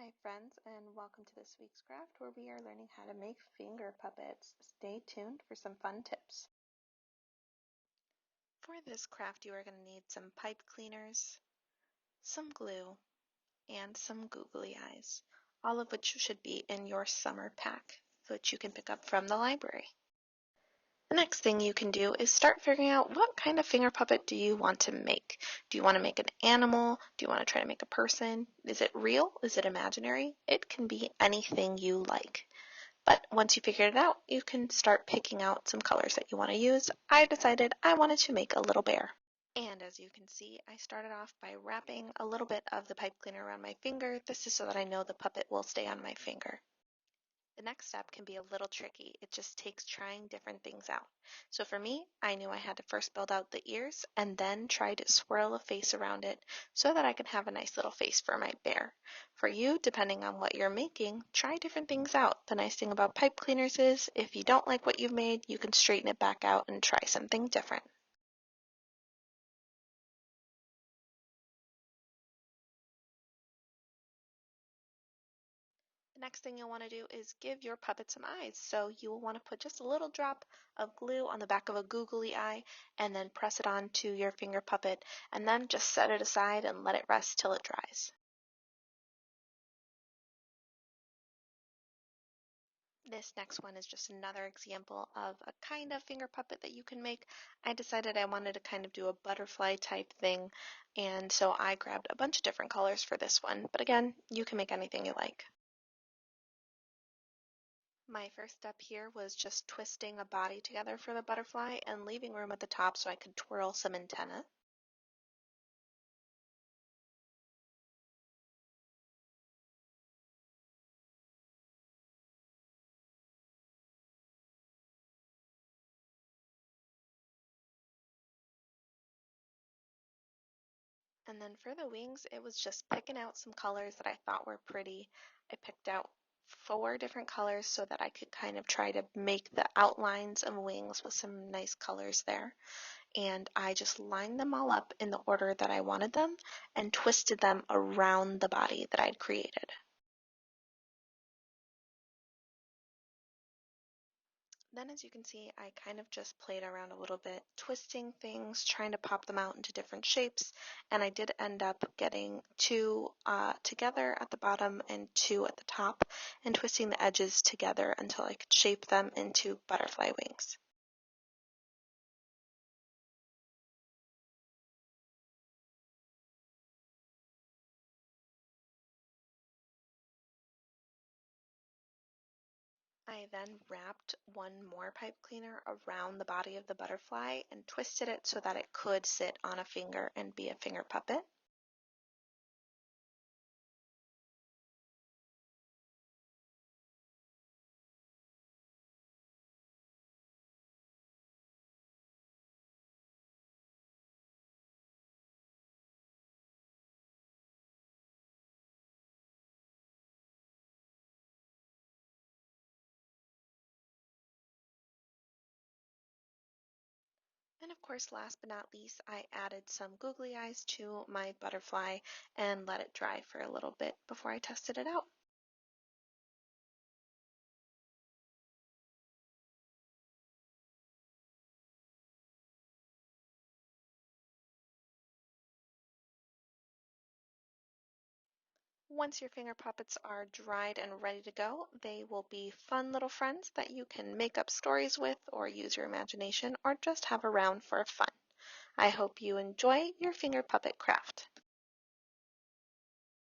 Hi friends, and welcome to this week's craft where we are learning how to make finger puppets. Stay tuned for some fun tips. For this craft you are going to need some pipe cleaners, some glue, and some googly eyes, all of which should be in your summer pack, which you can pick up from the library. The next thing you can do is start figuring out what kind of finger puppet do you want to make. Do you want to make an animal? Do you want to try to make a person? Is it real? Is it imaginary? It can be anything you like. But once you figure it out, you can start picking out some colors that you want to use. I decided I wanted to make a little bear. And as you can see, I started off by wrapping a little bit of the pipe cleaner around my finger. This is so that I know the puppet will stay on my finger. The next step can be a little tricky. It just takes trying different things out. So for me, I knew I had to first build out the ears and then try to swirl a face around it so that I could have a nice little face for my bear. For you, depending on what you're making, try different things out. The nice thing about pipe cleaners is if you don't like what you've made, you can straighten it back out and try something different. The next thing you'll want to do is give your puppet some eyes. So you will want to put just a little drop of glue on the back of a googly eye and then press it onto your finger puppet and then just set it aside and let it rest till it dries. This next one is just another example of a kind of finger puppet that you can make. I decided I wanted to kind of do a butterfly type thing, and so I grabbed a bunch of different colors for this one, but again, you can make anything you like. My first step here was just twisting a body together for the butterfly and leaving room at the top so I could twirl some antenna. And then for the wings, it was just picking out some colors that I thought were pretty. I picked out 4 different colors so that I could kind of try to make the outlines of wings with some nice colors there. And I just lined them all up in the order that I wanted them and twisted them around the body that I'd created. Then as you can see, I kind of just played around a little bit, twisting things, trying to pop them out into different shapes, and I did end up getting 2 together at the bottom and 2 at the top, and twisting the edges together until I could shape them into butterfly wings. I then wrapped one more pipe cleaner around the body of the butterfly and twisted it so that it could sit on a finger and be a finger puppet. And of course, last but not least, I added some googly eyes to my butterfly and let it dry for a little bit before I tested it out. Once your finger puppets are dried and ready to go, they will be fun little friends that you can make up stories with or use your imagination or just have around for fun. I hope you enjoy your finger puppet craft.